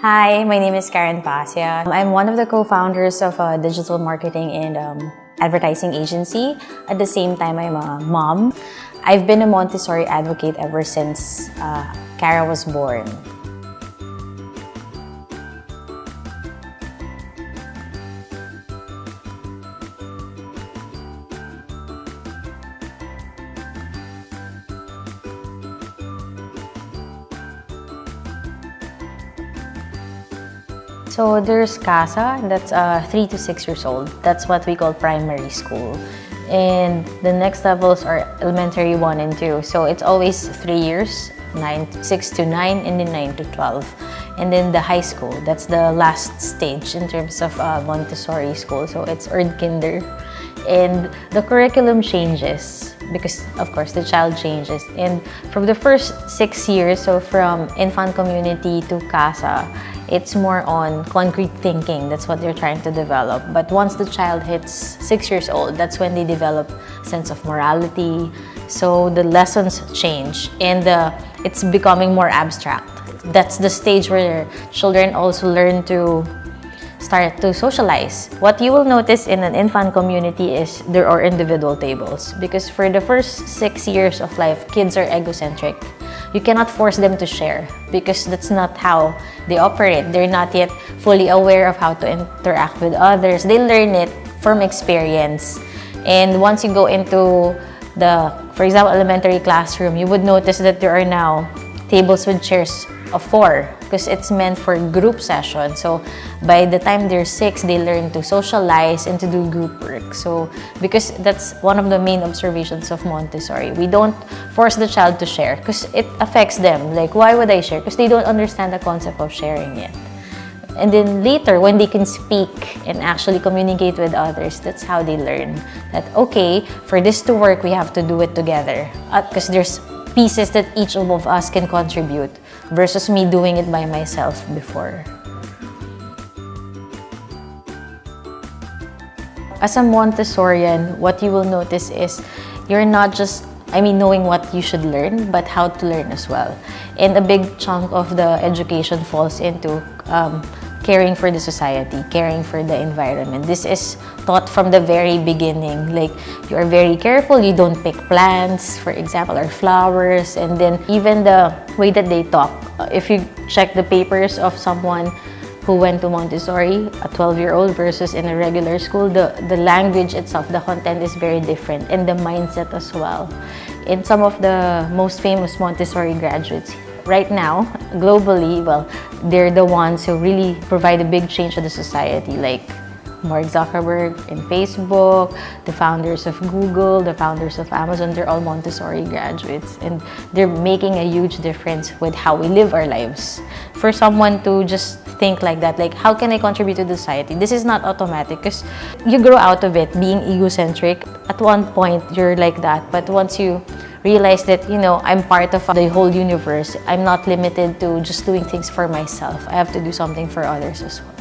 Hi, my name is Karen Pacia. I'm one of the co-founders of a digital marketing and advertising agency. At the same time, I'm a mom. I've been a Montessori advocate ever since Kara was born. So there's CASA, that's 3 to 6 years old. That's what we call primary school. And the next levels are elementary 1 and 2. So it's always 3 years, 6 to 9, and then 9 to 12. And then the high school, that's the last stage in terms of Montessori school. So it's kinder. And the curriculum changes because, of course, the child changes. And from the first 6 years, so from infant community to CASA, it's more on concrete thinking. That's what they're trying to develop. But once the child hits 6 years old, that's when they develop sense of morality. So the lessons change and it's becoming more abstract. That's the stage where children also learn to start to socialize. What you will notice in an infant community is there are individual tables because for the first 6 years of life, kids are egocentric. You cannot force them to share because that's not how they operate. They're not yet fully aware of how to interact with others. They learn it from experience. And once you go into the, for example, elementary classroom, you would notice that there are now tables with chairs of 4 because it's meant for group session. So by the time they're 6, they learn to socialize and to do group work. So because that's one of the main observations of Montessori. We don't force the child to share because it affects them. Like, why would I share? Because they don't understand the concept of sharing yet. And then later, when they can speak and actually communicate with others, that's how they learn that, okay, for this to work, we have to do it together. Because there's pieces that each of us can contribute versus me doing it by myself before. As a Montessorian, what you will notice is you're not just, knowing what you should learn, but how to learn as well. And a big chunk of the education falls into caring for the society, caring for the environment. This is taught from the very beginning. Like, you are very careful, you don't pick plants, for example, or flowers. And then even the way that they talk. If you check the papers of someone who went to Montessori, a 12-year-old versus in a regular school, the language itself, the content is very different, and the mindset as well. In some of the most famous Montessori graduates, right now, globally, well, they're the ones who really provide a big change to the society, like Mark Zuckerberg in Facebook, the founders of Google, the founders of Amazon, they're all Montessori graduates. And they're making a huge difference with how we live our lives. For someone to just think like that, like, how can I contribute to the society? This is not automatic because you grow out of it being egocentric. At one point, you're like that. But once you realize that, I'm part of the whole universe, I'm not limited to just doing things for myself. I have to do something for others as well.